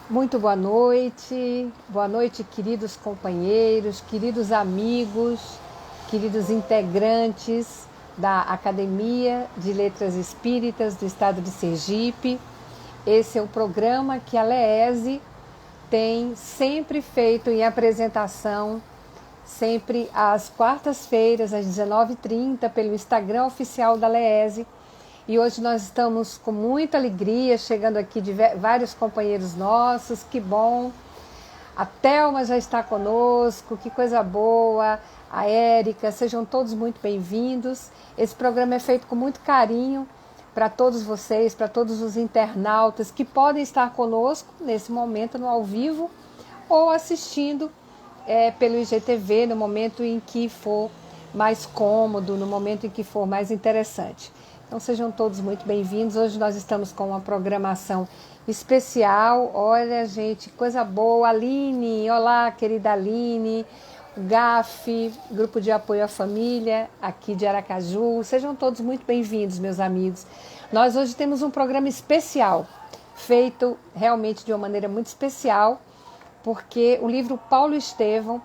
Muito boa noite, queridos companheiros, queridos amigos, queridos integrantes da Academia de Letras Espíritas do Estado de Sergipe. Esse é o programa que a LEESE tem sempre feito em apresentação, sempre às quartas-feiras, às 19h30, pelo Instagram oficial da LEESE. E hoje nós estamos com muita alegria, chegando aqui de vários companheiros nossos, que bom. A Thelma já está conosco, que coisa boa. A Érica, sejam todos muito bem-vindos. Esse programa é feito com muito carinho para todos vocês, para todos os internautas que podem estar conosco nesse momento no ao vivo ou assistindo pelo IGTV no momento em que for mais cômodo, no momento em que for mais interessante. Então sejam todos muito bem-vindos. Hoje nós estamos com uma programação especial. Olha, gente, coisa boa. Aline, olá, querida Aline. O GAF, Grupo de Apoio à Família, aqui de Aracaju. Sejam todos muito bem-vindos, meus amigos. Nós hoje temos um programa especial, feito realmente de uma maneira muito especial, porque o livro Paulo Estevão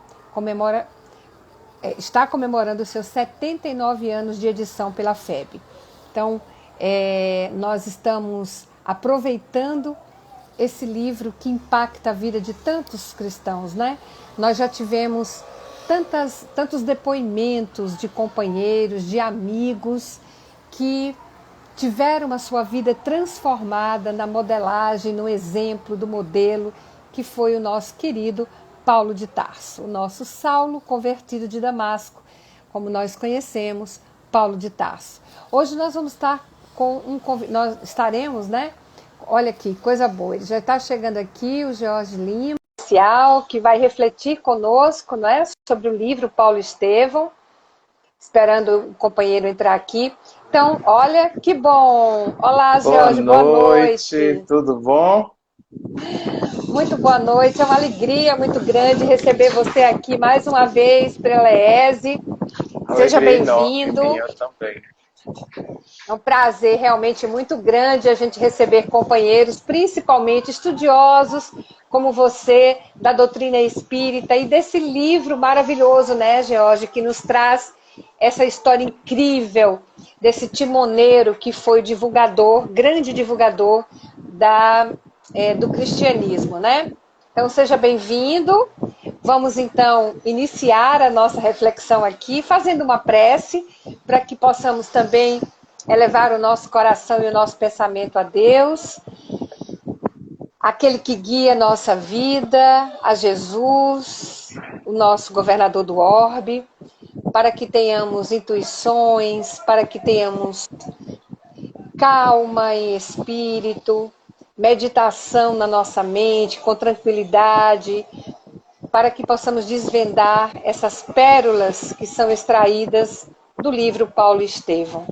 está comemorando os seus 79 anos de edição pela FEB. Então, nós estamos aproveitando esse livro que impacta a vida de tantos cristãos, né? Nós já tivemos tantos depoimentos de companheiros, de amigos que tiveram a sua vida transformada na modelagem, no exemplo do modelo que foi o nosso querido Paulo de Tarso, o nosso Saulo convertido de Damasco, como nós conhecemos, Paulo de Tarso. Hoje nós vamos estar nós estaremos, né? Olha aqui, coisa boa, ele já está chegando aqui, o Jorge Lima, que vai refletir conosco, né, sobre o livro Paulo Estevão, esperando o companheiro entrar aqui. Então, olha, que bom! Olá, Jorge, boa noite. Tudo bom? Muito boa noite, é uma alegria muito grande receber você aqui mais uma vez pela LEESE. Seja bem-vindo. Eu também. É um prazer realmente muito grande a gente receber companheiros, principalmente estudiosos como você, da doutrina espírita e desse livro maravilhoso, né, George, que nos traz essa história incrível desse timoneiro que foi divulgador, grande divulgador do cristianismo, né? Então, seja bem-vindo. Vamos, então, iniciar a nossa reflexão aqui, fazendo uma prece, para que possamos também elevar o nosso coração e o nosso pensamento a Deus, aquele que guia a nossa vida, a Jesus, o nosso governador do orbe, para que tenhamos intuições, para que tenhamos calma em espírito, meditação na nossa mente, com tranquilidade, para que possamos desvendar essas pérolas que são extraídas do livro Paulo Estevão.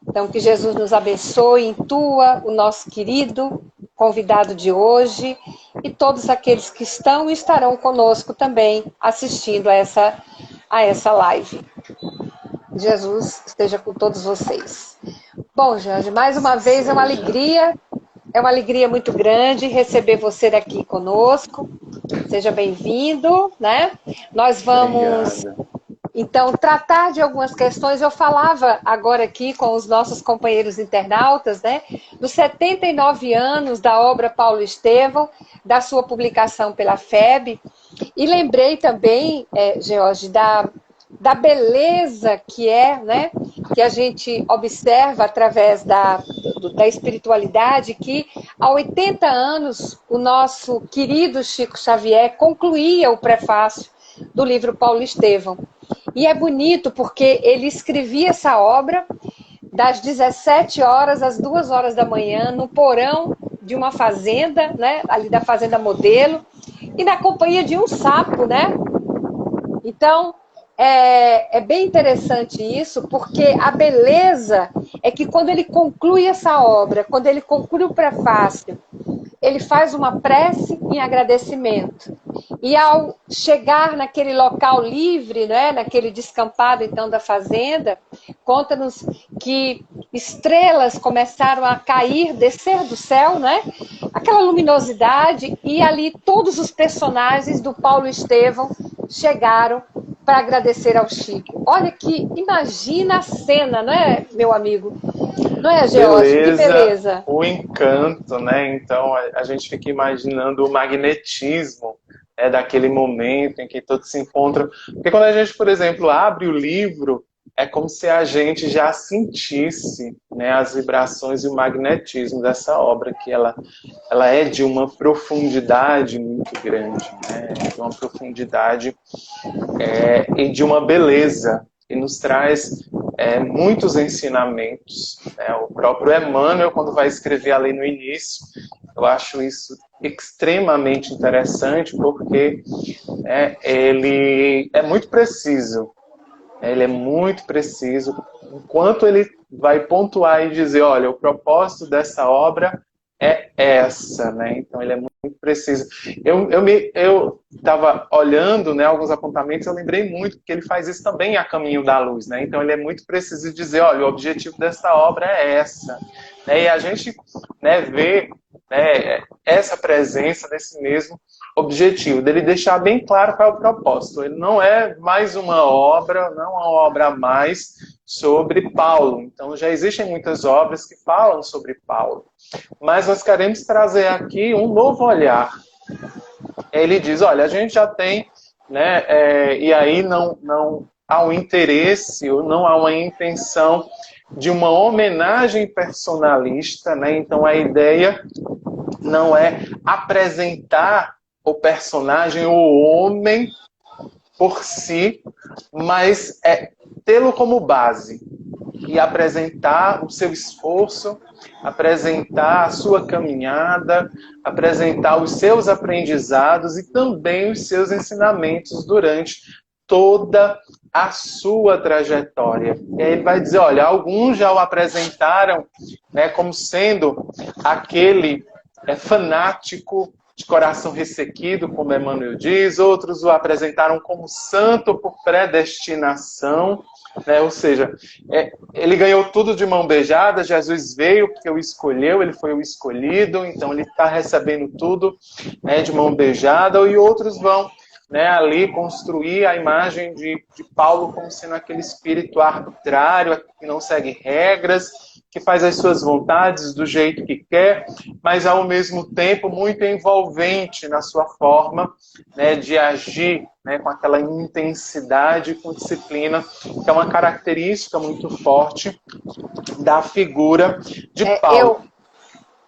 Então, que Jesus nos abençoe, intua o nosso querido convidado de hoje e todos aqueles que estão e estarão conosco também assistindo a essa live. Jesus esteja com todos vocês. Bom, Jorge, mais uma vez é uma alegria muito grande receber você aqui conosco. Seja bem-vindo, né? Nós vamos, então, tratar de algumas questões. Eu falava agora aqui com os nossos companheiros internautas, né? Dos 79 anos da obra Paulo Estevão, da sua publicação pela FEB. E lembrei também, George, da beleza que né? Que a gente observa através da espiritualidade, que há 80 anos o nosso querido Chico Xavier concluía o prefácio do livro Paulo Estevão. E é bonito porque ele escrevia essa obra das 17 horas às 2 horas da manhã, no porão de uma fazenda, né? Ali da Fazenda Modelo, e na companhia de um sapo, né? Então, é bem interessante isso, porque a beleza é que quando ele conclui essa obra, quando ele conclui o prefácio, ele faz uma prece em agradecimento. E ao chegar naquele local livre, né, naquele descampado então da fazenda, conta-nos que estrelas começaram a cair, descer do céu, né, aquela luminosidade, e ali todos os personagens do Paulo Estevão chegaram para agradecer ao Chico. Olha que, imagina a cena, não é, meu amigo? Não é, George? Que beleza. O encanto, né? Então a gente fica imaginando o magnetismo, né, daquele momento em que todos se encontram. Porque quando a gente, por exemplo, abre o livro, é como se a gente já sentisse, né, as vibrações e o magnetismo dessa obra, que ela é de uma profundidade muito grande, né? De uma profundidade e de uma beleza, que nos traz muitos ensinamentos, né? O próprio Emmanuel, quando vai escrever ali no início, eu acho isso extremamente interessante, porque ele é muito preciso. Ele é muito preciso, enquanto ele vai pontuar e dizer, olha, o propósito dessa obra é essa, né? Então ele é muito preciso. Eu estava olhando, né, alguns apontamentos, eu lembrei muito que ele faz isso também a Caminho da Luz, né? Então ele é muito preciso de dizer, olha, o objetivo dessa obra é essa, né? E a gente, né, vê, né, essa presença desse mesmo objetivo, dele deixar bem claro qual é o propósito. Ele não é mais uma obra, não é uma obra a mais sobre Paulo. Então já existem muitas obras que falam sobre Paulo. Mas nós queremos trazer aqui um novo olhar. Ele diz, olha, a gente já tem, né, e aí não há um interesse, ou não há uma intenção de uma homenagem personalista, né? Então a ideia não é apresentar o personagem, o homem por si, mas é tê-lo como base e apresentar o seu esforço, apresentar a sua caminhada, apresentar os seus aprendizados e também os seus ensinamentos durante toda a sua trajetória. E aí ele vai dizer, olha, alguns já o apresentaram, né, como sendo aquele fanático de coração ressequido, como Emmanuel diz, outros o apresentaram como santo por predestinação, né? Ou seja, ele ganhou tudo de mão beijada, Jesus veio porque o escolheu, ele foi o escolhido, então ele está recebendo tudo, né, de mão beijada, e outros vão, né, ali construir a imagem de Paulo como sendo aquele espírito arbitrário, que não segue regras, que faz as suas vontades do jeito que quer, mas ao mesmo tempo muito envolvente na sua forma, né, de agir, né, com aquela intensidade e com disciplina, que é uma característica muito forte da figura de Paulo.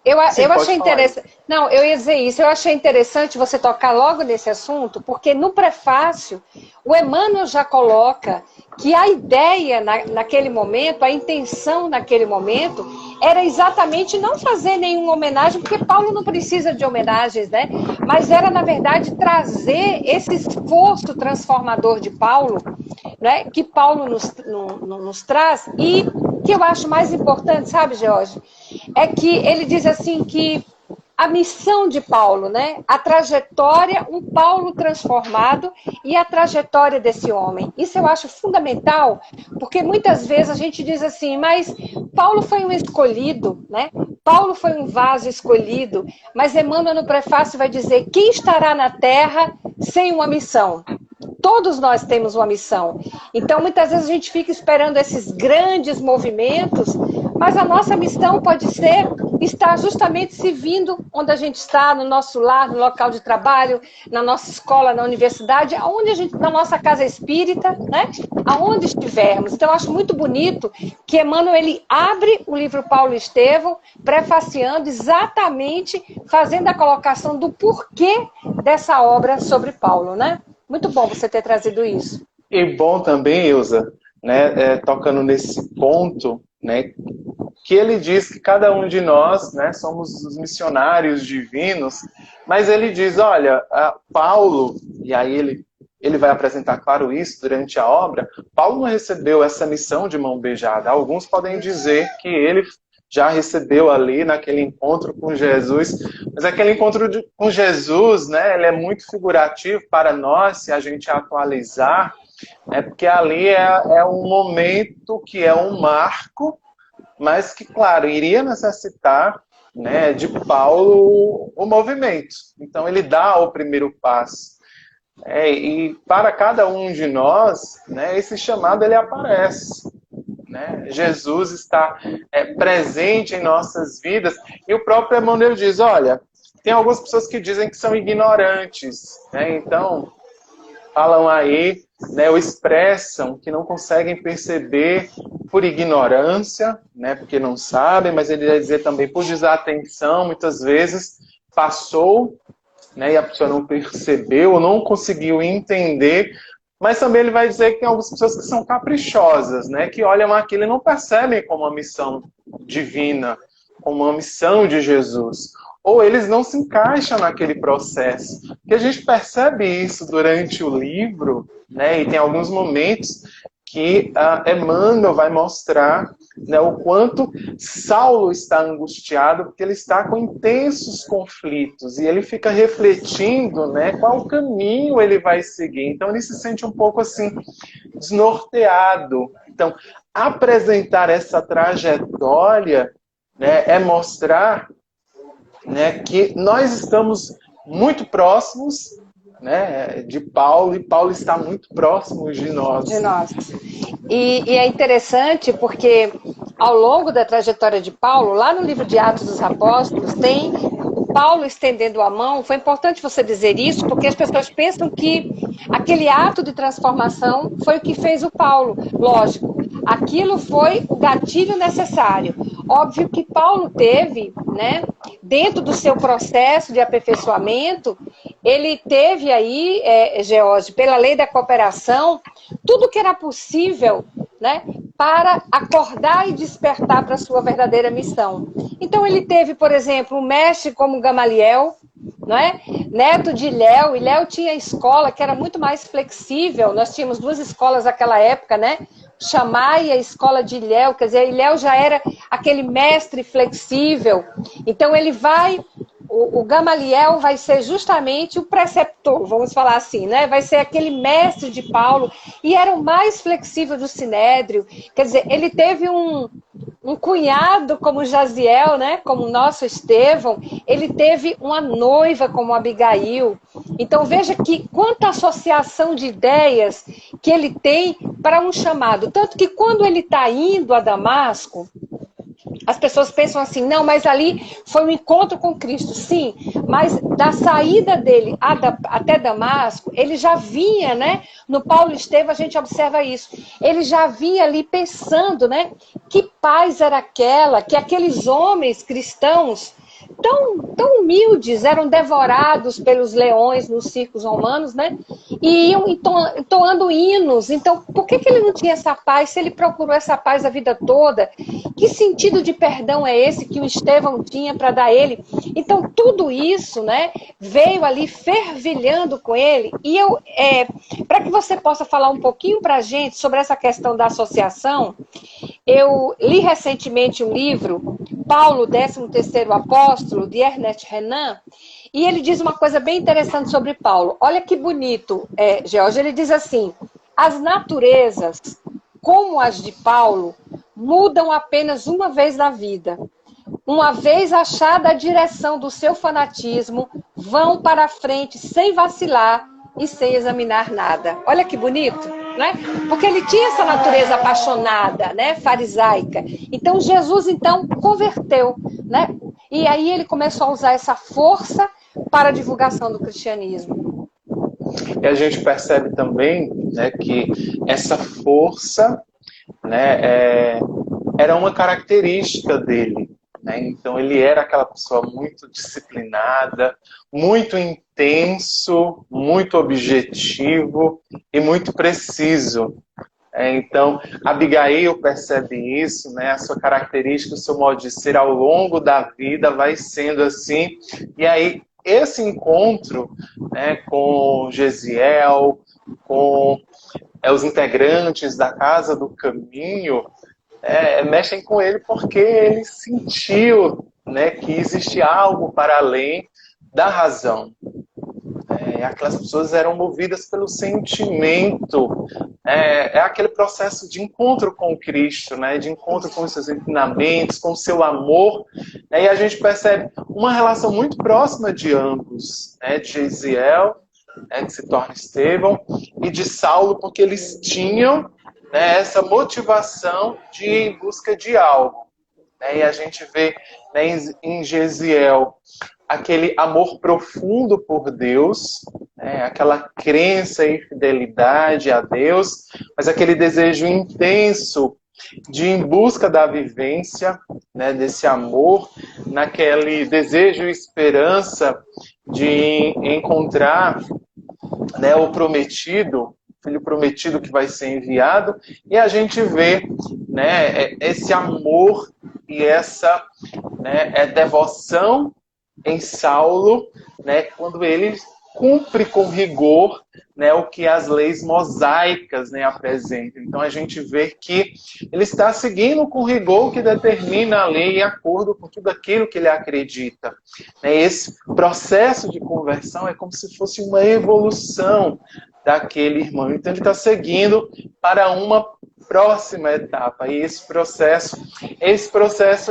Eu achei interessante. Não, eu ia dizer isso. Eu achei interessante você tocar logo nesse assunto, porque no prefácio, o Emmanuel já coloca que a ideia naquele momento, a intenção naquele momento, era exatamente não fazer nenhuma homenagem, porque Paulo não precisa de homenagens, né? Mas era, na verdade, trazer esse esforço transformador de Paulo, né? Que Paulo nos traz, e que eu acho mais importante, sabe, George? É que ele diz assim que a missão de Paulo, né? A trajetória, um Paulo transformado e a trajetória desse homem. Isso eu acho fundamental, porque muitas vezes a gente diz assim, mas Paulo foi um escolhido, né? Paulo foi um vaso escolhido, mas Emmanuel no prefácio vai dizer, quem estará na terra sem uma missão? Todos nós temos uma missão. Então, muitas vezes a gente fica esperando esses grandes movimentos, mas a nossa missão pode ser estar justamente servindo onde a gente está, no nosso lar, no local de trabalho, na nossa escola, na universidade, aonde a gente, na nossa casa espírita, né? Aonde estivermos. Então, eu acho muito bonito que Emmanuel ele abre o livro Paulo Estevão, prefaciando exatamente, fazendo a colocação do porquê dessa obra sobre Paulo, né? Muito bom você ter trazido isso. E bom também, Ilza, né, tocando nesse ponto, né, que ele diz que cada um de nós, né, somos os missionários divinos, mas ele diz, olha, Paulo, e aí ele vai apresentar, claro, isso durante a obra, Paulo não recebeu essa missão de mão beijada. Alguns podem dizer que ele já recebeu ali naquele encontro com Jesus, mas aquele encontro com Jesus, né, ele é muito figurativo para nós, se a gente atualizar, né, porque ali é um momento que é um marco, mas que, claro, iria necessitar né, de Paulo o movimento. Então ele dá o primeiro passo. E para cada um de nós, né, esse chamado ele aparece. Né? Jesus está presente em nossas vidas. E o próprio Emmanuel diz, olha, tem algumas pessoas que dizem que são ignorantes. Né? Então, falam aí, né, ou expressam que não conseguem perceber por ignorância, né, porque não sabem, mas ele vai dizer também por desatenção, muitas vezes passou, né, e a pessoa não percebeu, ou não conseguiu entender, mas também ele vai dizer que tem algumas pessoas que são caprichosas, né, que olham aquilo e não percebem como uma missão divina, como uma missão de Jesus. Ou eles não se encaixam naquele processo. Porque a gente percebe isso durante o livro, né, e tem alguns momentos que Emmanuel vai mostrar, né, o quanto Saulo está angustiado, porque ele está com intensos conflitos, e ele fica refletindo, né, qual caminho ele vai seguir. Então ele se sente um pouco assim, desnorteado. Então, apresentar essa trajetória, né, é mostrar, né, que nós estamos muito próximos, né, de Paulo, e Paulo está muito próximo de nós. E é interessante porque ao longo da trajetória de Paulo, lá no livro de Atos dos Apóstolos, tem o Paulo estendendo a mão. Foi importante você dizer isso, porque as pessoas pensam que aquele ato de transformação foi o que fez o Paulo. Lógico, aquilo foi o gatilho necessário. Óbvio que Paulo teve, né, dentro do seu processo de aperfeiçoamento, ele teve aí, George, pela lei da cooperação, tudo que era possível, né, para acordar e despertar para a sua verdadeira missão. Então ele teve, por exemplo, um mestre como Gamaliel, não é? Neto de Ilhéu. Ilhéu tinha escola que era muito mais flexível. Nós tínhamos duas escolas naquela época, né? Shammai e a escola de Ilhéu, quer dizer, Ilhéu já era aquele mestre flexível. Então ele vai, o Gamaliel vai ser justamente o preceptor, vamos falar assim, né? Vai ser aquele mestre de Paulo, e era o mais flexível do Sinédrio. Quer dizer, ele teve um cunhado como Jaziel, né? Como o nosso Estevão. Ele teve uma noiva como Abigail. Então veja que quanta associação de ideias que ele tem para um chamado. Tanto que quando ele está indo a Damasco, as pessoas pensam assim, não, mas ali foi um encontro com Cristo. Sim, mas da saída dele até Damasco, ele já vinha, né? No Paulo Estevão a gente observa isso. Ele já vinha ali pensando, né? Que paz era aquela, que aqueles homens cristãos tão humildes, eram devorados pelos leões nos circos romanos, né? E iam entoando hinos. Então, por que ele não tinha essa paz se ele procurou essa paz a vida toda? Que sentido de perdão é esse que o Estevão tinha para dar a ele? Então, tudo isso, né, veio ali fervilhando com ele. E para que você possa falar um pouquinho para a gente sobre essa questão da associação, eu li recentemente um livro, Paulo, 13º Apóstolo, de Ernest Renan, e ele diz uma coisa bem interessante sobre Paulo. Olha que bonito, George. Ele diz assim, as naturezas, como as de Paulo, mudam apenas uma vez na vida. Uma vez achada a direção do seu fanatismo, vão para a frente sem vacilar e sem examinar nada. Olha que bonito, né? Porque ele tinha essa natureza apaixonada, né? Farisaica. Então Jesus então converteu, né? E aí ele começou a usar essa força para a divulgação do cristianismo. E a gente percebe também, né, que essa força, né, era uma característica dele. Né? Então ele era aquela pessoa muito disciplinada, muito intenso, muito objetivo e muito preciso. Então, Abigail percebe isso, né? A sua característica, o seu modo de ser ao longo da vida vai sendo assim. E aí, esse encontro, né, com Gesiel, com os integrantes da Casa do Caminho, mexem com ele porque ele sentiu, né, que existe algo para além da razão. Aquelas pessoas eram movidas pelo sentimento. É aquele processo de encontro com Cristo, né? De encontro com os seus ensinamentos, com o seu amor. E a gente percebe uma relação muito próxima de ambos, né? De Gesiel, que se torna Estevão, e de Saulo, porque eles tinham, né, essa motivação de ir em busca de algo. E a gente vê, né, em Gesiel aquele amor profundo por Deus, né, aquela crença e fidelidade a Deus, mas aquele desejo intenso de ir em busca da vivência, né, desse amor, naquele desejo e esperança de encontrar, né, o prometido, filho prometido que vai ser enviado, e a gente vê, né, esse amor e essa, né, devoção em Saulo, né, quando ele cumpre com rigor, né, o que as leis mosaicas, né, apresentam. Então a gente vê que ele está seguindo com rigor o que determina a lei em acordo com tudo aquilo que ele acredita. Esse processo de conversão é como se fosse uma evolução daquele irmão. Então ele está seguindo para uma próxima etapa. E esse processo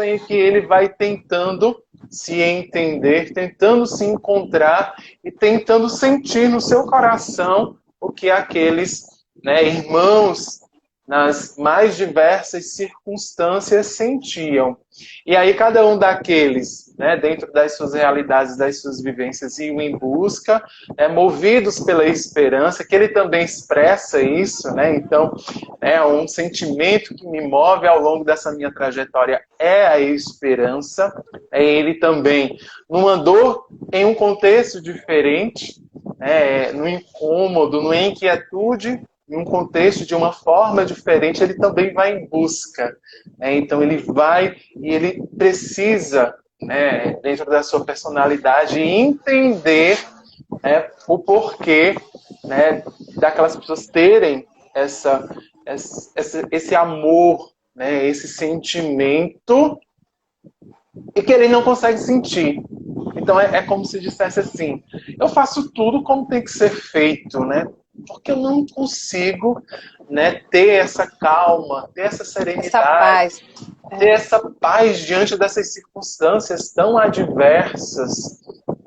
em que ele vai tentando se entender, tentando se encontrar e tentando sentir no seu coração o que aqueles, né, irmãos nas mais diversas circunstâncias sentiam. E aí cada um daqueles, né, dentro das suas realidades, das suas vivências, iam em busca, né, movidos pela esperança, que ele também expressa isso, né? Então, um sentimento que me move ao longo dessa minha trajetória é a esperança. Ele também não andou em um contexto diferente, no incômodo, no inquietude, em um contexto de uma forma diferente, ele também vai em busca. Então ele vai e ele precisa, né, dentro da sua personalidade, entender, né, o porquê, né, daquelas pessoas terem esse amor, né, esse sentimento, e que ele não consegue sentir. Então é como se dissesse assim: eu faço tudo como tem que ser feito, né? Porque eu não consigo, né, ter essa calma, ter essa serenidade, essa paz. Ter essa paz diante dessas circunstâncias tão adversas.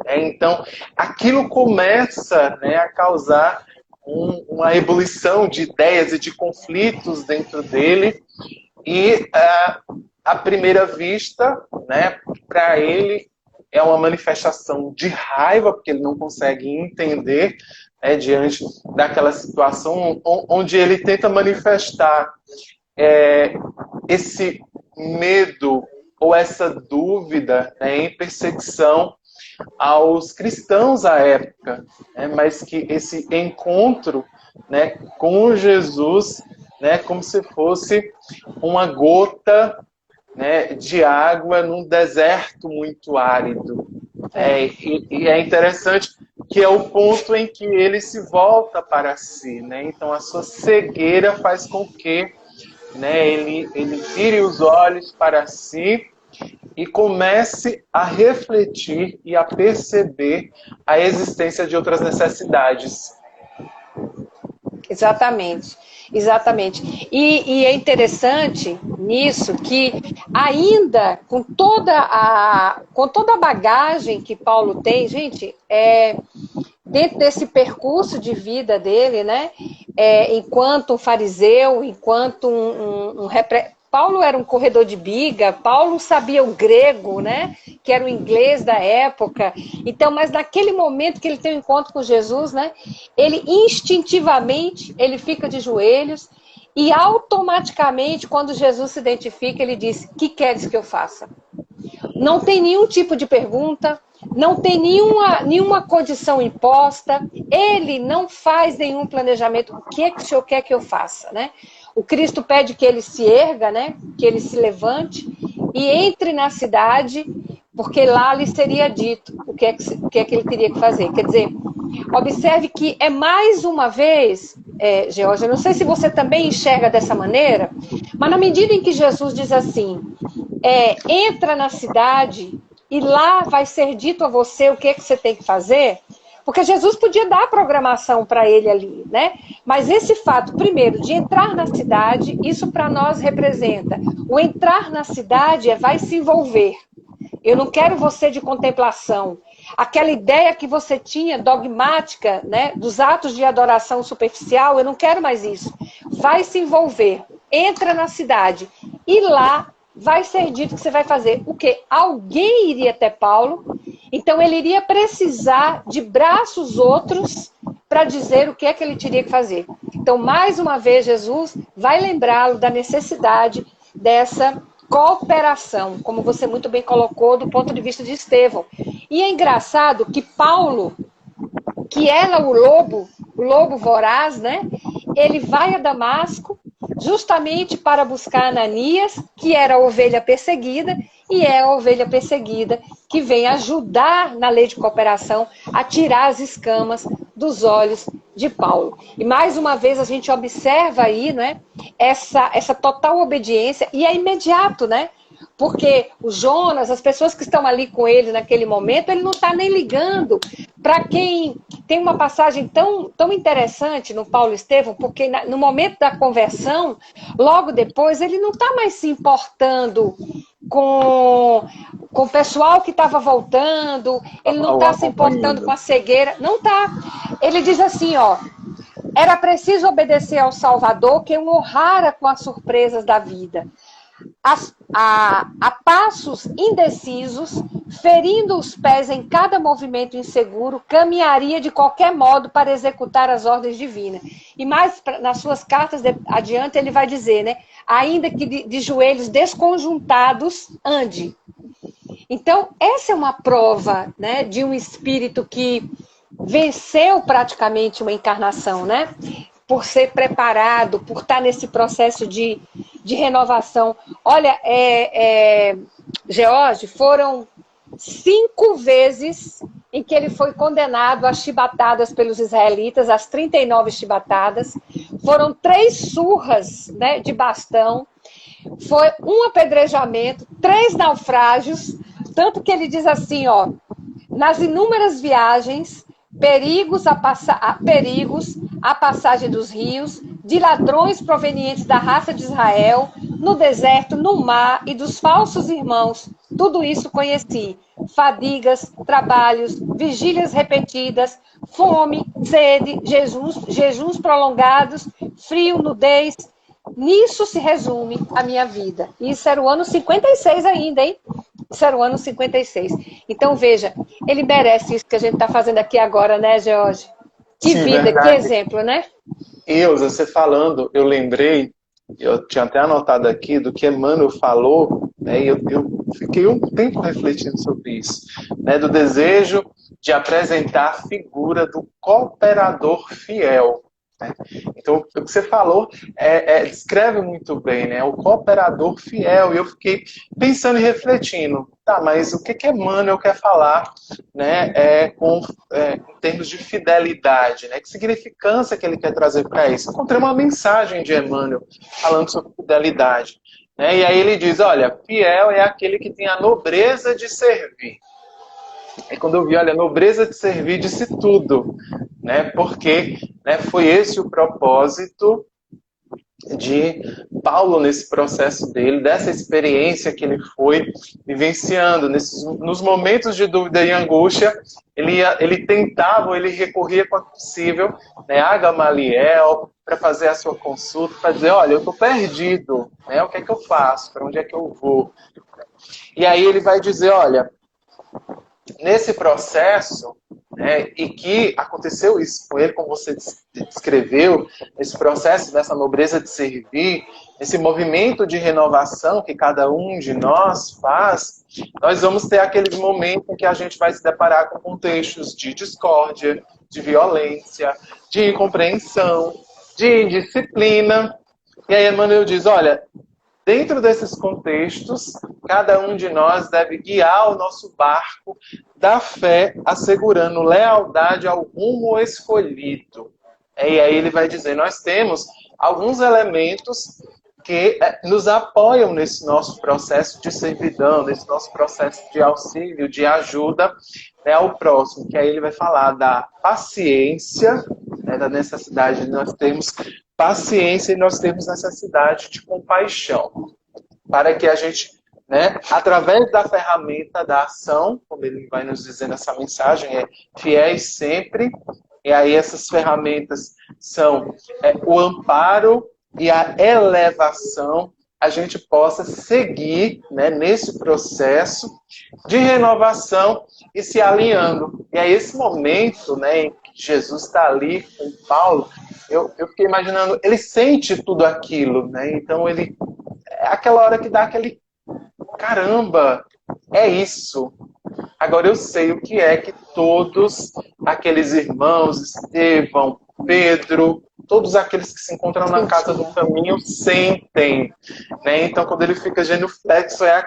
Então, aquilo começa, né, a causar uma ebulição de ideias e de conflitos dentro dele. E à primeira vista, né, para ele é uma manifestação de raiva, porque ele não consegue entender, diante daquela situação onde ele tenta manifestar esse medo ou essa dúvida, né, em perseguição aos cristãos à época, né, mas que esse encontro, né, com Jesus, né, como se fosse uma gota, né, de água num deserto muito árido. E é interessante que é o ponto em que ele se volta para si, né? Então a sua cegueira faz com que, né, ele vire os olhos para si e comece a refletir e a perceber a existência de outras necessidades. Exatamente, exatamente. E é interessante nisso que ainda com toda a bagagem que Paulo tem, gente, dentro desse percurso de vida dele, né, enquanto um fariseu, enquanto Paulo era um corredor de biga, Paulo sabia o grego, né, que era o inglês da época. Então, mas naquele momento que ele tem um encontro com Jesus, né, ele instintivamente, ele fica de joelhos e automaticamente, quando Jesus se identifica, ele diz: "Que queres que eu faça?" Não tem nenhum tipo de pergunta, não tem nenhuma condição imposta, ele não faz nenhum planejamento. O que é que o Senhor quer que eu faça, né? O Cristo pede que ele se erga, né? Que ele se levante e entre na cidade, porque lá lhe seria dito o que é que ele teria que fazer. Quer dizer, observe que é mais uma vez, Georgia, não sei se você também enxerga dessa maneira, mas na medida em que Jesus diz assim, entra na cidade e lá vai ser dito a você o que é que você tem que fazer, Porque Jesus podia dar a programação para ele ali, né? Mas esse fato, primeiro, de entrar na cidade, isso para nós representa. O entrar na cidade vai se envolver. Eu não quero você de contemplação. Aquela ideia que você tinha, dogmática, né, dos atos de adoração superficial, eu não quero mais isso. Vai se envolver. Entra na cidade. E lá vai ser dito que você vai fazer o quê? Alguém iria até Paulo, então ele iria precisar de braços outros para dizer o que é que ele teria que fazer. Então, mais uma vez, Jesus vai lembrá-lo da necessidade dessa cooperação, como você muito bem colocou do ponto de vista de Estevão. E é engraçado que Paulo, que era o lobo voraz, né? Ele vai a Damasco justamente para buscar Ananias, que era a ovelha perseguida, e é a ovelha perseguida que vem ajudar na lei de cooperação a tirar as escamas dos olhos de Paulo. E mais uma vez a gente observa aí, né, essa total obediência, e é imediato, né? Porque o Jonas, as pessoas que estão ali com ele naquele momento, ele não está nem ligando. Para quem tem uma passagem tão interessante no Paulo Estevão, porque no momento da conversão, logo depois, ele não está mais se importando com o pessoal que estava voltando, ele não está se importando com a cegueira, não está. Ele diz assim, ó, era preciso obedecer ao Salvador que o honrara com as surpresas da vida. A passos indecisos, ferindo os pés em cada movimento inseguro, caminharia de qualquer modo para executar as ordens divinas. E mais nas suas cartas adiante ele vai dizer, né? Ainda que de joelhos desconjuntados, ande. Então, essa é uma prova, né, de um espírito que venceu praticamente uma encarnação, né? Por ser preparado, por estar nesse processo de renovação. Olha, George, foram 5 vezes em que ele foi condenado a chibatadas pelos israelitas, as 39 chibatadas. Foram 3 surras, né, de bastão. Foi um apedrejamento, 3 naufrágios. Tanto que ele diz assim, ó, nas inúmeras viagens, perigos, a passagem dos rios, de ladrões provenientes da raça de Israel, no deserto, no mar e dos falsos irmãos, tudo isso conheci. Fadigas, trabalhos, vigílias repetidas, fome, sede, jejuns prolongados, frio, nudez. Nisso se resume a minha vida. Isso era o ano 56 ainda, hein? Isso era o ano 56. Então, veja, ele merece isso que a gente está fazendo aqui agora, né, George? Que Sim, vida, verdade. que exemplo, né? Ilza, você falando, eu lembrei, eu tinha até anotado aqui, do que Emmanuel falou, né, e eu fiquei um tempo refletindo sobre isso, né, do desejo de apresentar a figura do cooperador fiel. Né? Então, o que você falou descreve muito bem, né? O cooperador fiel. E eu fiquei pensando e refletindo, tá, mas o que Emmanuel quer falar, né, em termos de fidelidade? Né? Que significância que ele quer trazer para isso? Encontrei uma mensagem de Emmanuel falando sobre fidelidade. Né? E aí ele diz, olha, fiel é aquele que tem a nobreza de servir. E quando eu vi, olha, a nobreza de servir, disse tudo, né? Porque, né, foi esse o propósito de Paulo nesse processo dele, dessa experiência que ele foi vivenciando. Nos momentos de dúvida e angústia, ele tentava, ele recorria quanto possível, né, a Gamaliel, para fazer a sua consulta, para dizer, olha, eu estou perdido, né? O que é que eu faço? Para onde é que eu vou? E aí ele vai dizer, olha, nesse processo, né, e que aconteceu isso com ele, como você descreveu, esse processo dessa nobreza de servir, esse movimento de renovação que cada um de nós faz, nós vamos ter aqueles momentos em que a gente vai se deparar com contextos de discórdia, de violência, de incompreensão, de indisciplina. E aí Emmanuel diz, olha, dentro desses contextos, cada um de nós deve guiar o nosso barco da fé, assegurando lealdade ao rumo escolhido. E aí ele vai dizer, nós temos alguns elementos que nos apoiam nesse nosso processo de servidão, nesse nosso processo de auxílio, de ajuda, né, ao próximo, que aí ele vai falar da paciência, né, da necessidade de nós termos paciência e nós termos necessidade de compaixão, para que a gente, né, através da ferramenta da ação, como ele vai nos dizer nessa mensagem, fiéis sempre, e aí essas ferramentas são o amparo e a elevação, a gente possa seguir, né, nesse processo de renovação e se alinhando. E é esse momento, né, em que Jesus está ali com Paulo, eu fiquei imaginando, ele sente tudo aquilo, né? Então é aquela hora que dá aquele caramba, é isso. Agora eu sei o que é que todos aqueles irmãos, Estevão, Pedro, todos aqueles que se encontram na casa do caminho sentem, né? Então quando ele fica genuflexo, é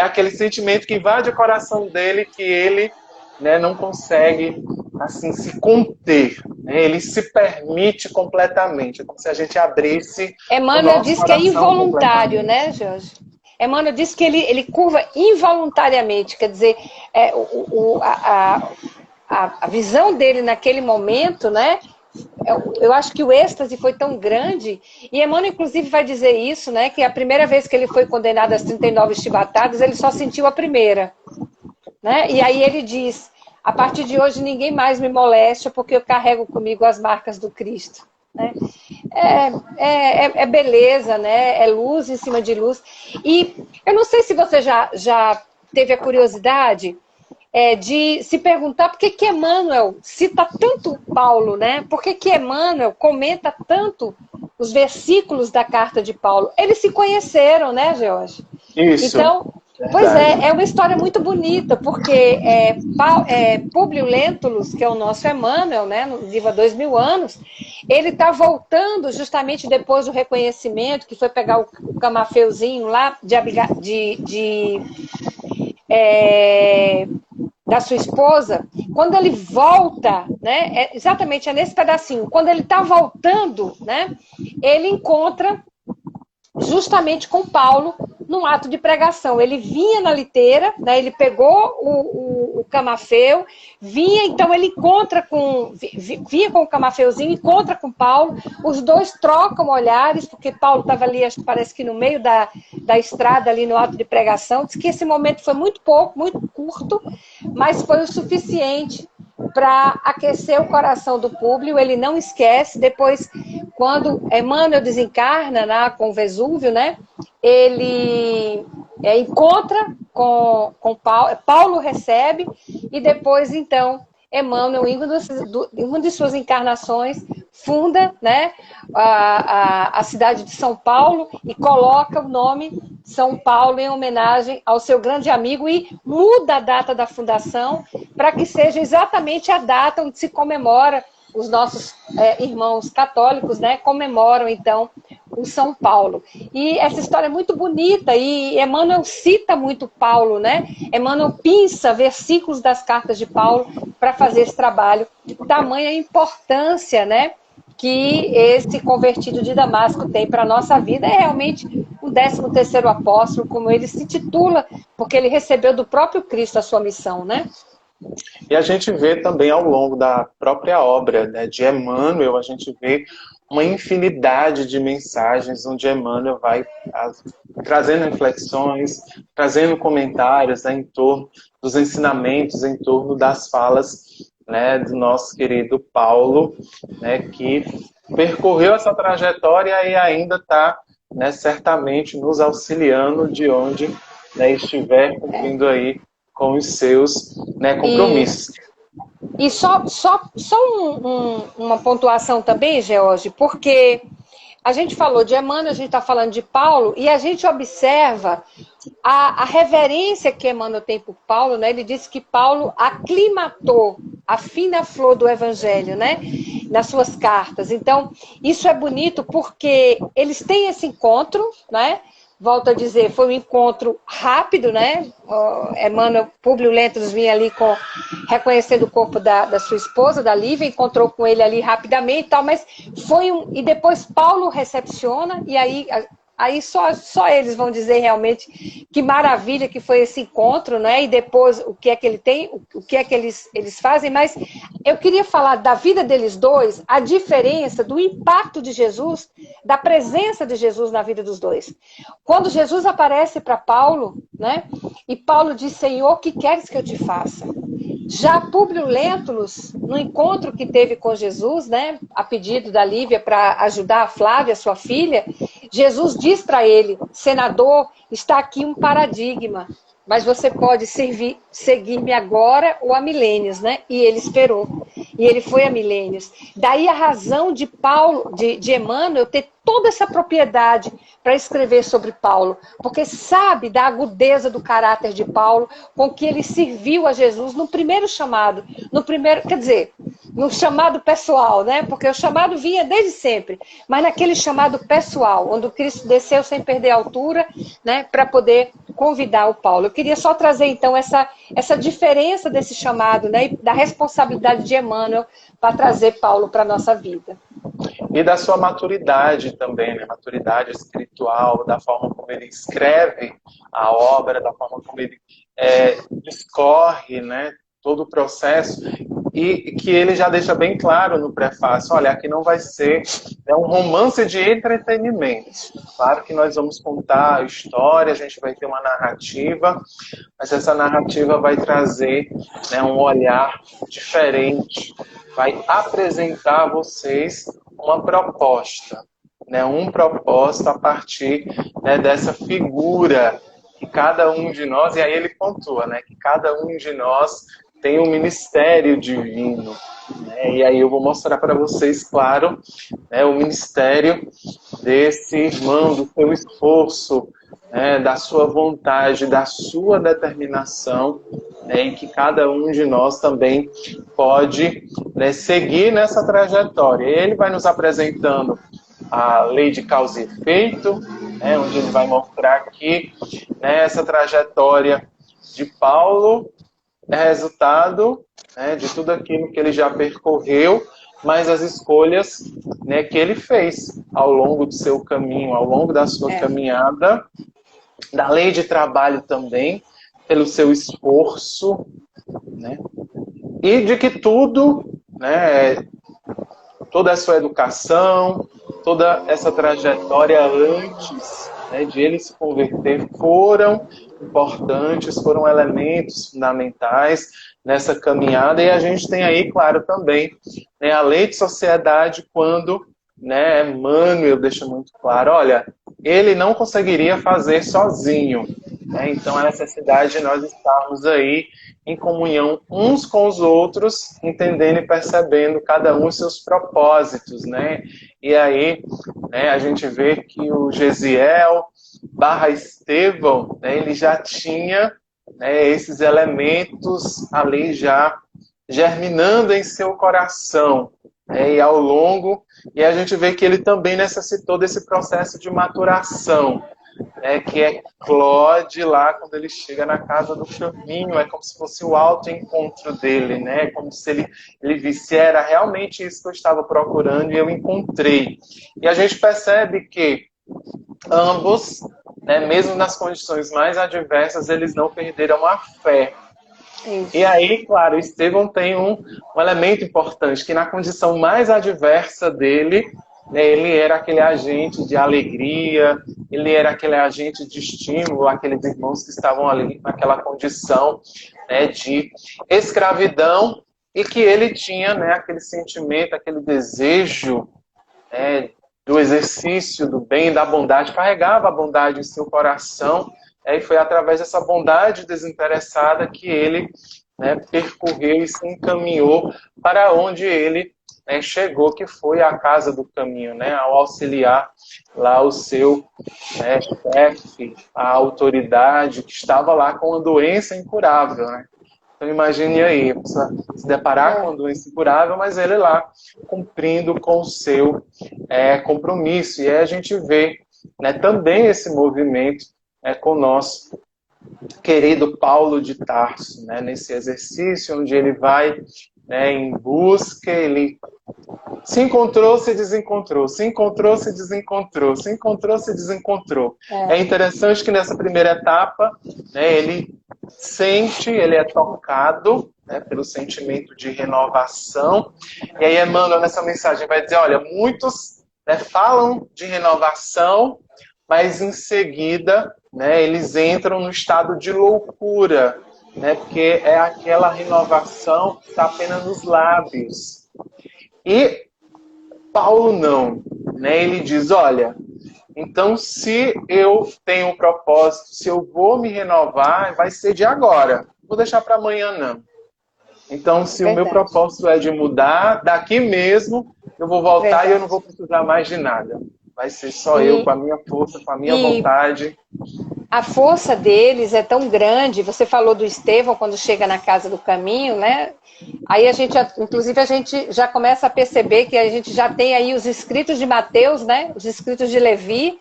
aquele sentimento que invade o coração dele, que ele, né, não consegue assim se conter, né? Ele se permite completamente, é como se a gente abrisse Emmanuel diz que é involuntário, né, Jorge? Emmanuel diz que ele curva involuntariamente, quer dizer, a visão dele naquele momento, né? Eu acho que o êxtase foi tão grande, e Emmanuel inclusive vai dizer isso, né? Que a primeira vez que ele foi condenado às 39 chibatadas, ele só sentiu a primeira, né? E aí ele diz: a partir de hoje ninguém mais me molesta, porque eu carrego comigo as marcas do Cristo. Né? É beleza, né? É luz em cima de luz. E eu não sei se você já teve a curiosidade de se perguntar por que Emmanuel cita tanto Paulo, né? Por que Emmanuel comenta tanto os versículos da carta de Paulo? Eles se conheceram, né, Jorge? Isso. Então, pois é uma história muito bonita, porque Públio Lentulus, que é o nosso Emmanuel, né, vivo há 2000 anos, ele está voltando justamente depois do reconhecimento, que foi pegar o camafeuzinho lá da sua esposa. Quando ele volta, né, exatamente nesse pedacinho, quando ele está voltando, né, ele encontra justamente com Paulo num ato de pregação. Ele vinha na liteira, né, ele pegou o camafeu, então ele vinha com o camafeuzinho, encontra com Paulo, os dois trocam olhares, porque Paulo estava ali, acho que parece que no meio da estrada, ali no ato de pregação. Diz que esse momento foi muito pouco, muito curto, mas foi o suficiente para aquecer o coração do Públio. Ele não esquece. Depois, quando Emmanuel desencarna com o Vesúvio, né, ele encontra com Paulo, Paulo recebe, e depois, então, Emmanuel, em uma de suas encarnações, funda, né, a cidade de São Paulo e coloca o nome São Paulo em homenagem ao seu grande amigo, e muda a data da fundação para que seja exatamente a data onde se comemora, os nossos irmãos católicos, né, comemoram, então, o São Paulo. E essa história é muito bonita, e Emmanuel cita muito Paulo, né? Emmanuel pinça versículos das cartas de Paulo para fazer esse trabalho. Tamanha importância, né, que esse convertido de Damasco tem para a nossa vida. É realmente o 13º apóstolo, como ele se titula, porque ele recebeu do próprio Cristo a sua missão, né? E a gente vê também ao longo da própria obra, né, de Emmanuel, a gente vê uma infinidade de mensagens onde Emmanuel vai trazendo reflexões, trazendo comentários, né, em torno dos ensinamentos, em torno das falas, né, do nosso querido Paulo, né, que percorreu essa trajetória e ainda está, né, certamente nos auxiliando de onde, né, estiver cumprindo aí com os seus, né, compromissos. E só uma pontuação também, George, porque a gente falou de Emmanuel, a gente está falando de Paulo, e a gente observa a reverência que Emmanuel tem por Paulo, né? Ele disse que Paulo aclimatou a fina flor do Evangelho, né, nas suas cartas. Então, isso é bonito porque eles têm esse encontro, né? Volto a dizer, foi um encontro rápido, né? Emmanuel, Públio Lentulus vinha ali reconhecendo o corpo da sua esposa, da Lívia, encontrou com ele ali rapidamente e tal, mas foi e depois Paulo recepciona, e aí Aí só eles vão dizer realmente que maravilha que foi esse encontro, né? E depois o que é que ele tem, o que é que eles fazem. Mas eu queria falar da vida deles dois, a diferença do impacto de Jesus, da presença de Jesus na vida dos dois. Quando Jesus aparece para Paulo, né? E Paulo diz: Senhor, o que queres que eu te faça? Já Públio Lentulus, no encontro que teve com Jesus, né, a pedido da Lívia para ajudar a Flávia, sua filha, Jesus diz para ele: senador, está aqui um paradigma, mas você pode seguir-me agora ou a milênios, né? E ele esperou. E ele foi a milênios. Daí a razão de Paulo, de Emmanuel, ter toda essa propriedade para escrever sobre Paulo, porque sabe da agudeza do caráter de Paulo, com que ele serviu a Jesus no primeiro chamado, quer dizer, no chamado pessoal, né? Porque o chamado vinha desde sempre, mas naquele chamado pessoal, onde o Cristo desceu sem perder a altura, né, para poder convidar o Paulo. Eu queria só trazer então essa diferença desse chamado, né, e da responsabilidade de Emmanuel para trazer Paulo para a nossa vida. E da sua maturidade também, né? Maturidade espiritual, da forma como ele escreve a obra, da forma como ele discorre, né, todo o processo, e que ele já deixa bem claro no prefácio: olha, aqui não vai ser um romance de entretenimento. Claro que nós vamos contar a história, a gente vai ter uma narrativa, mas essa narrativa vai trazer, né, um olhar diferente, vai apresentar a vocês uma proposta, né, um propósito a partir, né, dessa figura que cada um de nós, e aí ele pontua, né, que cada um de nós tem um ministério divino, né, e aí eu vou mostrar para vocês, claro, né, o ministério desse irmão, do seu esforço, né, da sua vontade, da sua determinação, né, e que cada um de nós também pode, né, seguir nessa trajetória. Ele vai nos apresentando a lei de causa e efeito, né, onde ele vai mostrar que, né, essa trajetória de Paulo é resultado, né, de tudo aquilo que ele já percorreu, mas as escolhas, né, que ele fez ao longo do seu caminho, ao longo da sua caminhada, da lei de trabalho também, pelo seu esforço, né, e de que tudo, né, toda a sua educação, toda essa trajetória antes, né, de ele se converter foram importantes, foram elementos fundamentais nessa caminhada. E a gente tem aí, claro, também, né, a lei de sociedade, quando, né, Emmanuel deixa muito claro: olha, ele não conseguiria fazer sozinho, né? Então a necessidade de nós estarmos aí em comunhão uns com os outros, entendendo e percebendo cada um os seus propósitos, né? E aí, né, a gente vê que o Gesiel / Estevão, né, ele já tinha, né, esses elementos ali já germinando em seu coração, né, e ao longo, e a gente vê que ele também necessitou desse processo de maturação, né, que eclode lá quando ele chega na casa do caminho. É como se fosse o autoencontro dele, né? Como se ele visse: era realmente isso que eu estava procurando e eu encontrei. E a gente percebe que ambos, né, mesmo nas condições mais adversas, eles não perderam a fé. Isso. E aí, claro, Estevão tem um elemento importante, que na condição mais adversa dele, né, ele era aquele agente de alegria, ele era aquele agente de estímulo àqueles irmãos que estavam ali naquela condição, né, de escravidão, e que ele tinha, né, aquele sentimento, aquele desejo, né, do exercício do bem, da bondade, carregava a bondade em seu coração, e foi através dessa bondade desinteressada que ele, né, percorreu e se encaminhou para onde ele, né, chegou, que foi a casa do caminho, né, ao auxiliar lá o seu, né, chefe, a autoridade que estava lá com uma doença incurável, né? Então imagine aí, precisa se deparar com uma doença incurável, mas ele lá cumprindo com o seu compromisso. E aí a gente vê, né, também esse movimento com o nosso querido Paulo de Tarso, né, nesse exercício onde ele vai né, em busca, ele se encontrou, se desencontrou, se encontrou, se desencontrou, se encontrou, se desencontrou. É interessante que nessa primeira etapa, né, ele sente, ele é tocado, né, pelo sentimento de renovação. E aí Emmanuel nessa mensagem vai dizer, olha, muitos, né, falam de renovação, mas em seguida, né, eles entram no estado de loucura, né, porque é aquela renovação que está apenas nos lábios. E Paulo não, né? Ele diz, olha, então se eu tenho um propósito, se eu vou me renovar, vai ser de agora. Não vou deixar para amanhã, não. Então, se o meu propósito é de mudar, daqui mesmo eu vou voltar e eu não vou precisar mais de nada. Vai ser só eu, com a minha força, com a minha vontade. A força deles é tão grande. Você falou do Estevão quando chega na casa do caminho, né? Aí inclusive a gente já começa a perceber que a gente já tem aí os escritos de Mateus, né? Os escritos de Levi.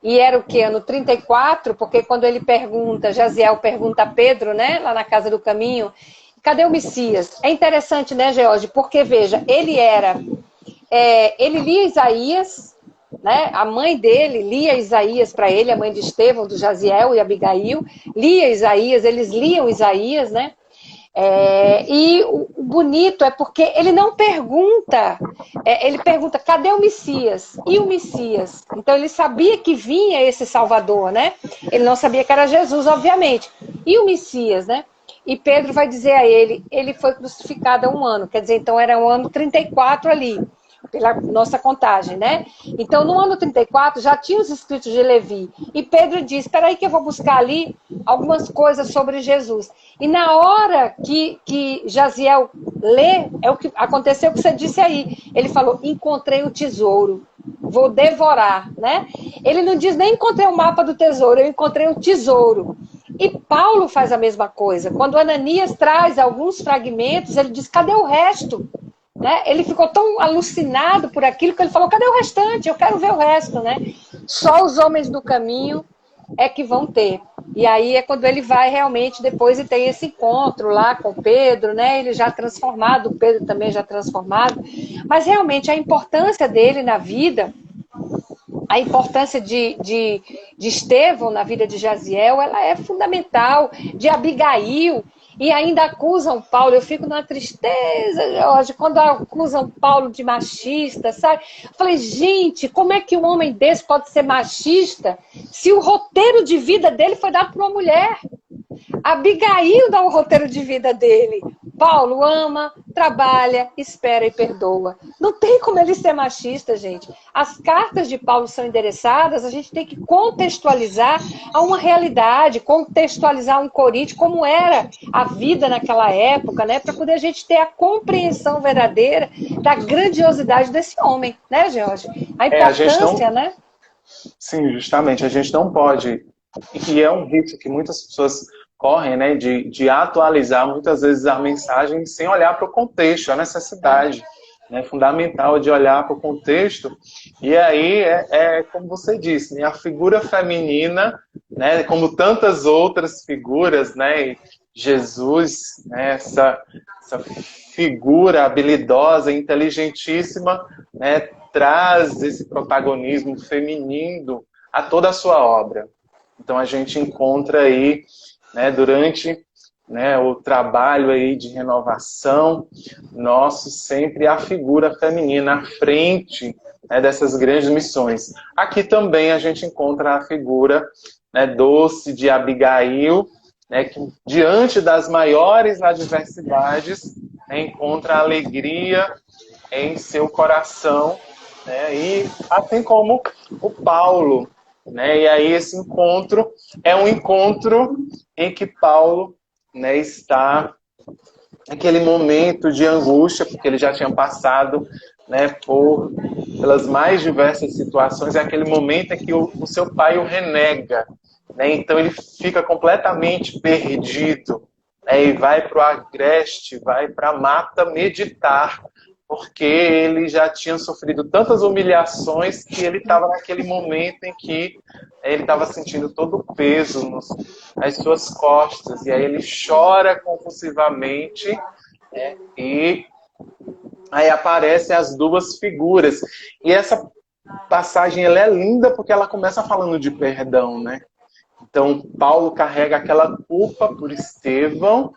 E era o quê? Ano 34, porque quando ele pergunta, Jaziel pergunta a Pedro, né? Lá na casa do caminho, cadê o Messias? É interessante, né, George? Porque, veja, ele lia Isaías, né? A mãe dele lia Isaías para ele, a mãe de Estevão, do Jaziel e Abigail, lia Isaías, eles liam Isaías, né? E o bonito é porque ele não pergunta, ele pergunta, cadê o Messias? E o Messias? Então ele sabia que vinha esse Salvador, né? Ele não sabia que era Jesus, obviamente. E o Messias, né? E Pedro vai dizer a ele foi crucificado há 1 ano, quer dizer, então era o ano 34 ali, pela nossa contagem, né? Então, no ano 34, já tinha os escritos de Levi. E Pedro diz, espera aí que eu vou buscar ali algumas coisas sobre Jesus. E na hora que Jaziel lê, é o que aconteceu o que você disse aí. Ele falou, encontrei o tesouro, vou devorar, né? Ele não diz nem encontrei o mapa do tesouro, eu encontrei o tesouro. E Paulo faz a mesma coisa. Quando Ananias traz alguns fragmentos, ele diz, cadê o resto? Né? Ele ficou tão alucinado por aquilo que ele falou, cadê o restante? Eu quero ver o resto, né? Só os homens do caminho é que vão ter. E aí é quando ele vai realmente depois e tem esse encontro lá com Pedro, né? Ele já transformado, o Pedro também já transformado. Mas realmente a importância dele na vida, a importância de Estevão na vida de Jaziel, ela é fundamental, de Abigail. E ainda acusam Paulo, eu fico numa tristeza, Jorge, quando acusam Paulo de machista, sabe? Eu falei, gente, como é que um homem desse pode ser machista se o roteiro de vida dele foi dado por uma mulher? Abigail dá o roteiro de vida dele. Paulo ama, trabalha, espera e perdoa. Não tem como ele ser machista, gente. As cartas de Paulo são endereçadas, a gente tem que contextualizar a uma realidade, contextualizar um Coríntio, como era a vida naquela época, né? Para poder a gente ter a compreensão verdadeira da grandiosidade desse homem, né, Jorge? A importância, né? Sim, justamente. A gente não pode, e é um risco que muitas pessoas correm, né, de atualizar muitas vezes a mensagem sem olhar para o contexto, a necessidade, né, fundamental de olhar para o contexto. E aí como você disse, né, a figura feminina, né, como tantas outras figuras, né, Jesus, né, essa figura habilidosa, inteligentíssima, né, traz esse protagonismo feminino a toda a sua obra. Então a gente encontra aí, né, durante, né, o trabalho aí de renovação nosso, sempre a figura feminina à frente, né, dessas grandes missões. Aqui também a gente encontra a figura, né, doce de Abigail, né, que diante das maiores adversidades, né, encontra alegria em seu coração, né, e assim como o Paulo, né, e aí esse encontro é um encontro em que Paulo, né, está naquele momento de angústia, porque ele já tinha passado, né, pelas mais diversas situações, é aquele momento em que o seu pai o renega, né, então ele fica completamente perdido, né, e vai para o agreste, vai para a mata meditar, porque ele já tinha sofrido tantas humilhações que ele estava naquele momento em que ele estava sentindo todo o peso nas suas costas. E aí ele chora compulsivamente, E aí aparecem as duas figuras. E essa passagem ela é linda porque ela começa falando de perdão, né? Então, Paulo carrega aquela culpa por Estevão,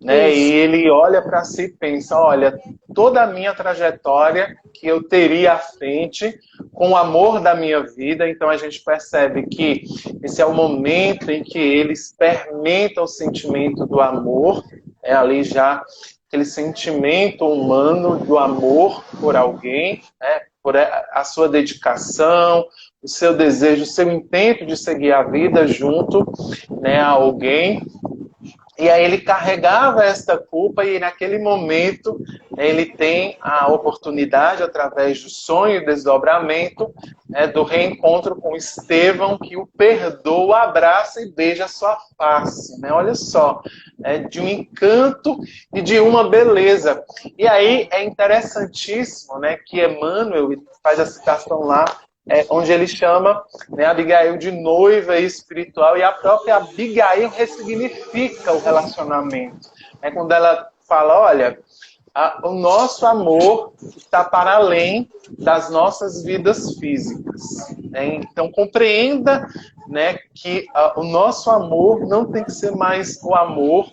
né? Isso. E ele olha para si e pensa, olha, toda a minha trajetória que eu teria à frente com o amor da minha vida. Então a gente percebe que esse é o momento em que ele experimenta o sentimento do amor, é ali já aquele sentimento humano do amor por alguém, né? Por a sua dedicação, o seu desejo, o seu intento de seguir a vida junto, né, a alguém. E aí ele carregava esta culpa e naquele momento ele tem a oportunidade, através do sonho e desdobramento, do reencontro com Estevão, que o perdoa, abraça e beija a sua face. Né? Olha só, de um encanto e de uma beleza. E aí é interessantíssimo, né, que Emmanuel faz a citação lá, onde ele chama, né, Abigail de noiva espiritual, e a própria Abigail ressignifica o relacionamento. Quando ela fala, olha, o nosso amor está para além das nossas vidas físicas. Então compreenda, né, que o nosso amor não tem que ser mais o amor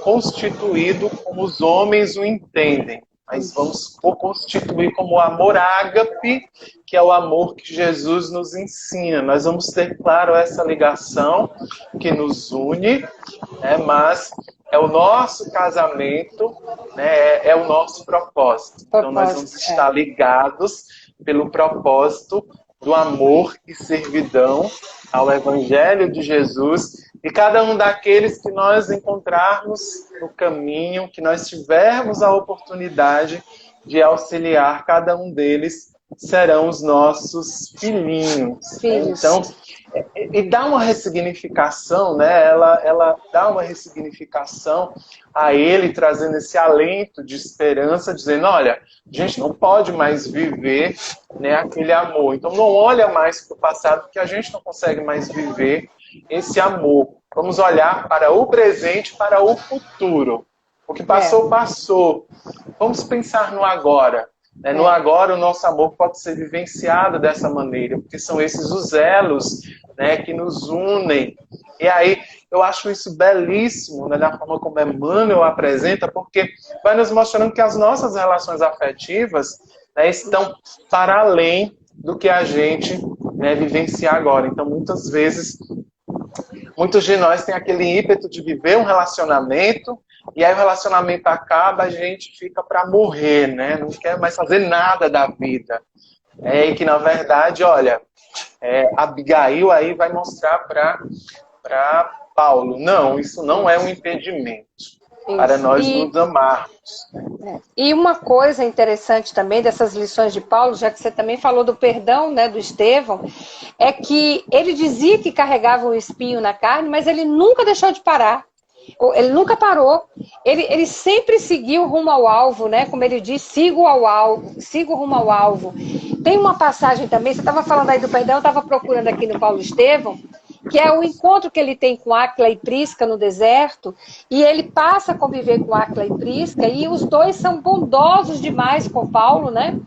constituído como os homens o entendem. Mas vamos constituir como o amor ágape, que é o amor que Jesus nos ensina. Nós vamos ter, claro, essa ligação que nos une, né, mas é o nosso casamento, né, é o nosso propósito. Então nós vamos estar ligados pelo propósito do amor e servidão ao Evangelho de Jesus. E cada um daqueles que nós encontrarmos no caminho, que nós tivermos a oportunidade de auxiliar, cada um deles serão os nossos filhinhos. Então, e dá uma ressignificação, né? Ela dá uma ressignificação a ele, trazendo esse alento de esperança, dizendo, olha, a gente não pode mais viver, né, aquele amor. Então não olha mais para o passado, porque a gente não consegue mais viver esse amor. Vamos olhar para o presente, para o futuro. O que passou, passou. Vamos pensar no agora. No agora, o nosso amor pode ser vivenciado dessa maneira, porque são esses os elos, né, que nos unem. E aí, eu acho isso belíssimo, né, da forma como Emmanuel apresenta, porque vai nos mostrando que as nossas relações afetivas, né, estão para além do que a gente, né, vivenciar agora. Então, muitas vezes, muitos de nós têm aquele ímpeto de viver um relacionamento, e aí o relacionamento acaba, a gente fica para morrer, né? Não quer mais fazer nada da vida. E que, na verdade, olha, Abigail aí vai mostrar para Paulo, não, isso não é um impedimento para nós nos amarmos. E uma coisa interessante também dessas lições de Paulo, já que você também falou do perdão, né, do Estevão, é que ele dizia que carregava um espinho na carne, mas ele nunca deixou de parar. Ele nunca parou, ele sempre seguiu rumo ao alvo, né? Como ele diz, sigo rumo ao alvo. Tem uma passagem também, você estava falando aí do perdão, eu estava procurando aqui no Paulo Estevão, que é o encontro que ele tem com Áquila e Prisca no deserto, e ele passa a conviver com Áquila e Prisca, e os dois são bondosos demais com Paulo, né?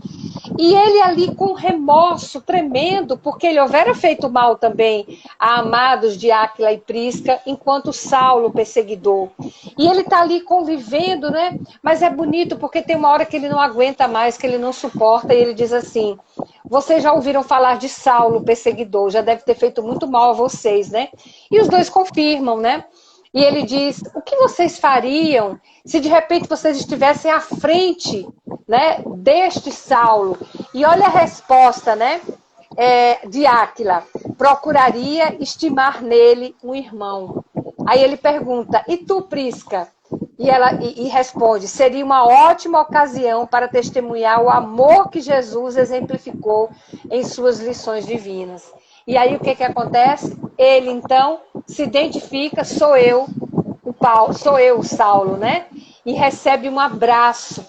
E ele ali com remorso tremendo, porque ele houvera feito mal também a amados de Áquila e Prisca, enquanto Saulo, perseguidor. E ele está ali convivendo, né? Mas é bonito porque tem uma hora que ele não aguenta mais, que ele não suporta, e ele diz assim, vocês já ouviram falar de Saulo, perseguidor, já deve ter feito muito mal a vocês, né? E os dois confirmam, né? E ele diz, o que vocês fariam se de repente vocês estivessem à frente, né, deste Saulo? E olha a resposta, né, de Áquila, procuraria estimar nele um irmão. Aí ele pergunta, e tu, Prisca? E ela responde, seria uma ótima ocasião para testemunhar o amor que Jesus exemplificou em suas lições divinas. E aí o que acontece? Ele, então, se identifica, sou eu, o Saulo, né? E recebe um abraço.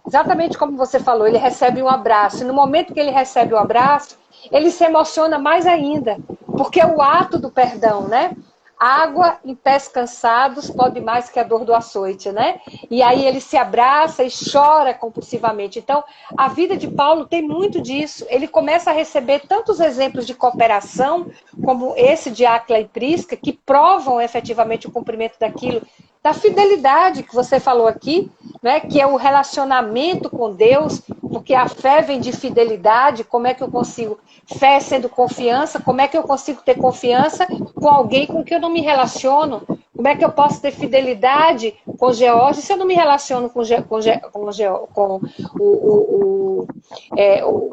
Exatamente como você falou, ele recebe um abraço. E no momento que ele recebe o abraço, ele se emociona mais ainda. Porque é o ato do perdão, né? água em pés cansados pode mais que a dor do açoite, né? E aí ele se abraça e chora compulsivamente. Então, a vida de Paulo tem muito disso. Ele começa a receber tantos exemplos de cooperação, como esse de Áquila e Prisca, que provam efetivamente o cumprimento daquilo, da fidelidade que você falou aqui, né, que é o relacionamento com Deus, porque a fé vem de fidelidade. Como é que eu consigo? Fé sendo confiança, como é que eu consigo ter confiança com alguém com quem eu não me relaciono? Como é que eu posso ter fidelidade com George se eu não me relaciono com o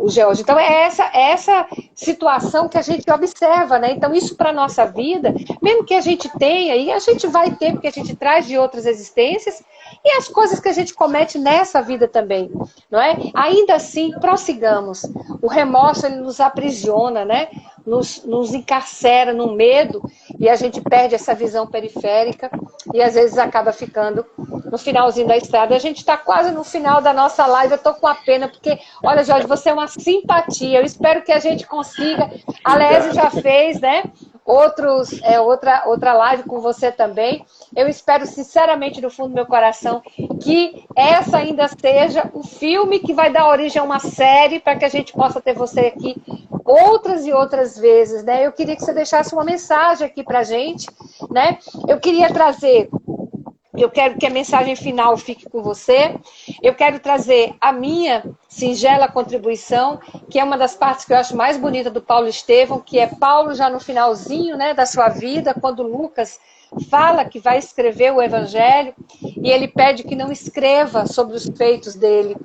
George? Então, é essa situação que a gente observa, né? Então, isso para a nossa vida, mesmo que a gente tenha, e a gente vai ter, porque a gente traz de outras existências, e as coisas que a gente comete nessa vida também, não é? Ainda assim, prossigamos. O remorso, ele nos aprisiona, né? Nos encarcera no medo, e a gente perde essa visão periférica, e às vezes acaba ficando no finalzinho da estrada. A gente está quase no final da nossa live, eu estou com a pena, porque, olha, Jorge, você é uma simpatia, eu espero que a gente consiga. A Lésia já fez, né? Outra live com você também. Eu espero sinceramente do fundo do meu coração que essa ainda seja o filme que vai dar origem a uma série, para que a gente possa ter você aqui outras e outras vezes, né? Eu queria que você deixasse uma mensagem aqui para a gente, né? Eu queria trazer, eu quero que a mensagem final fique com você. Eu quero trazer a minha singela contribuição, que é uma das partes que eu acho mais bonita do Paulo Estevão, que é Paulo já no finalzinho, né, da sua vida, quando Lucas fala que vai escrever o Evangelho, e ele pede que não escreva sobre os feitos dele.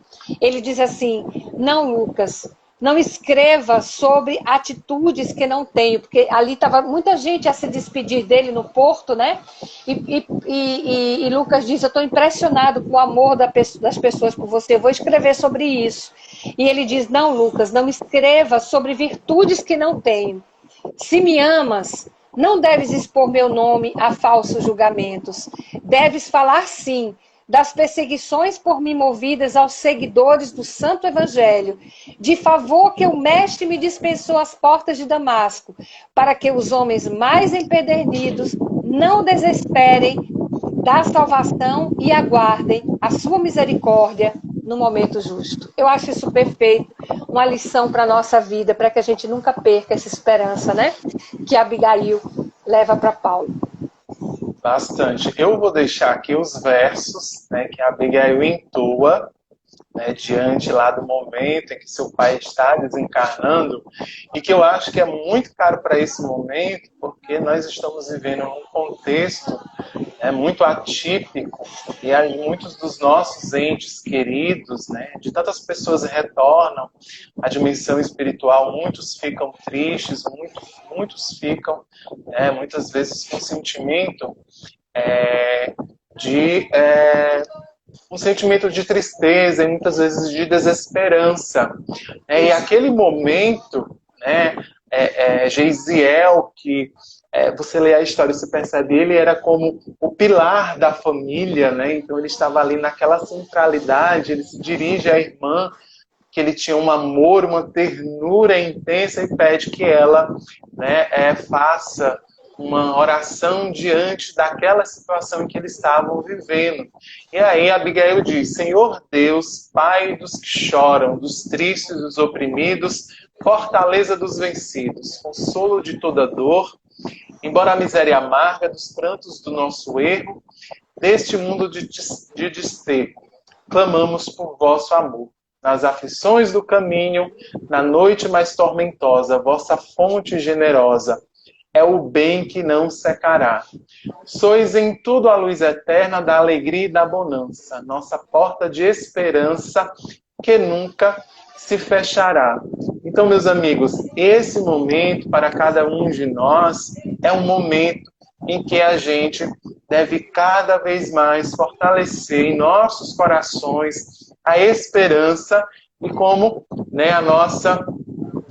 Ele diz assim: não, Lucas, não escreva sobre atitudes que não tenho, porque ali estava muita gente a se despedir dele no porto, né? E Lucas diz: eu estou impressionado com o amor das pessoas por você, eu vou escrever sobre isso. E ele diz: não, Lucas, não escreva sobre virtudes que não tenho. Se me amas, não deves expor meu nome a falsos julgamentos. Deves falar, sim, das perseguições por mim movidas aos seguidores do Santo Evangelho, de favor que o Mestre me dispensou às portas de Damasco, para que os homens mais empedernidos não desesperem da salvação e aguardem a sua misericórdia no momento justo. Eu acho isso perfeito, uma lição para a nossa vida, para que a gente nunca perca essa esperança, né? Que Abigail leva para Paulo. Bastante. Eu vou deixar aqui os versos, né, que a Abigail entoa, né, diante lá do momento em que seu pai está desencarnando, e que eu acho que é muito caro para esse momento, porque nós estamos vivendo um contexto, né, muito atípico, e aí muitos dos nossos entes queridos, né, de tantas pessoas retornam à dimensão espiritual, muitos ficam tristes, muitos ficam, né, muitas vezes com sentimento de um sentimento de tristeza e muitas vezes de desesperança. E aquele momento, né, Geisiel, que você lê a história e você percebe, ele era como o pilar da família, né? Então ele estava ali naquela centralidade, ele se dirige à irmã, que ele tinha um amor, uma ternura intensa, e pede que ela, né, faça uma oração diante daquela situação em que eles estavam vivendo. E aí Abigail diz: Senhor Deus, Pai dos que choram, dos tristes, dos oprimidos, fortaleza dos vencidos, consolo de toda dor, embora a miséria amarga dos prantos do nosso erro, deste mundo de desterro, clamamos por vosso amor. Nas aflições do caminho, na noite mais tormentosa, vossa fonte generosa é o bem que não secará. Sois em tudo a luz eterna da alegria e da bonança, nossa porta de esperança que nunca se fechará. Então, meus amigos, esse momento para cada um de nós é um momento em que a gente deve cada vez mais fortalecer em nossos corações a esperança, e como, né, a nossa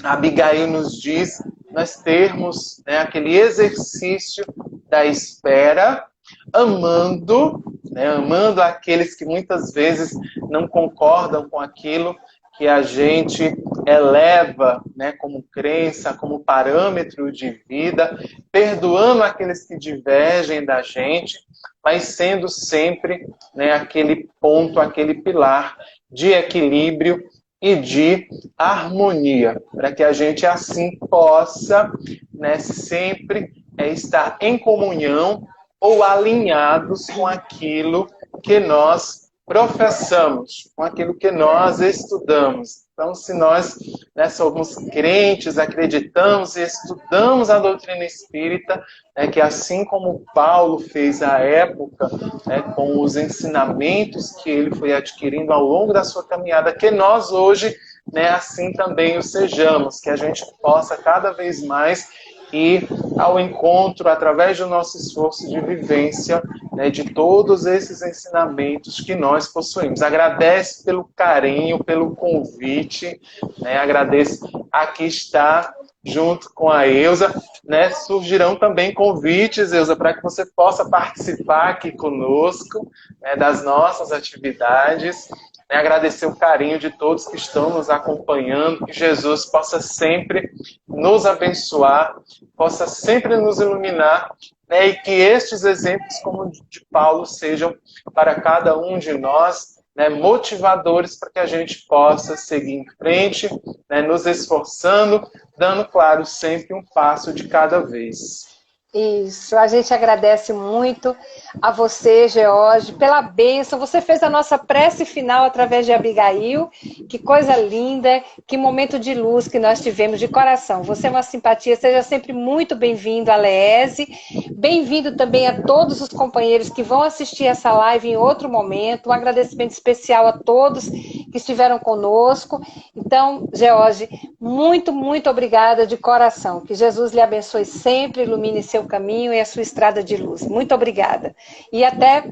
Abigail nos diz, nós termos, né, aquele exercício da espera, amando, né, amando aqueles que muitas vezes não concordam com aquilo que a gente eleva, né, como crença, como parâmetro de vida, perdoando aqueles que divergem da gente, mas sendo sempre, né, aquele ponto, aquele pilar de equilíbrio e de harmonia, para que a gente assim possa, né, sempre estar em comunhão ou alinhados com aquilo que nós professamos, com aquilo que nós estudamos. Então, se nós, né, somos crentes, acreditamos e estudamos a doutrina espírita, né, que assim como Paulo fez à época, né, com os ensinamentos que ele foi adquirindo ao longo da sua caminhada, que nós hoje, né, assim também o sejamos, que a gente possa cada vez mais ir ao encontro, através do nosso esforço de vivência, né, de todos esses ensinamentos que nós possuímos. Agradeço pelo carinho, pelo convite, né, agradeço aqui estar junto com a Eusa, né, surgirão também convites, Eusa, para que você possa participar aqui conosco, né, das nossas atividades. Agradecer o carinho de todos que estão nos acompanhando, que Jesus possa sempre nos abençoar, possa sempre nos iluminar, né, e que estes exemplos, como o de Paulo, sejam para cada um de nós, né, motivadores para que a gente possa seguir em frente, né, nos esforçando, dando, claro, sempre um passo de cada vez. Isso, a gente agradece muito a você, George, pela bênção. Você fez a nossa prece final através de Abigail. Que coisa linda, que momento de luz que nós tivemos de coração. Você é uma simpatia, seja sempre muito bem-vindo, Aleese. Bem-vindo também a todos os companheiros que vão assistir essa live em outro momento. Um agradecimento especial a todos que estiveram conosco. Então, George, muito, muito obrigada de coração. Que Jesus lhe abençoe sempre, ilumine seu caminho e a sua estrada de luz. Muito obrigada. E até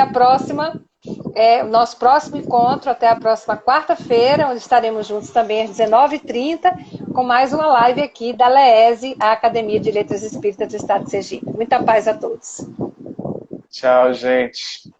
a próxima, o nosso próximo encontro, até a próxima quarta-feira, onde estaremos juntos também às 19h30, com mais uma live aqui da LEESE, a Academia de Letras Espíritas do Estado de Sergipe. Muita paz a todos. Tchau, gente.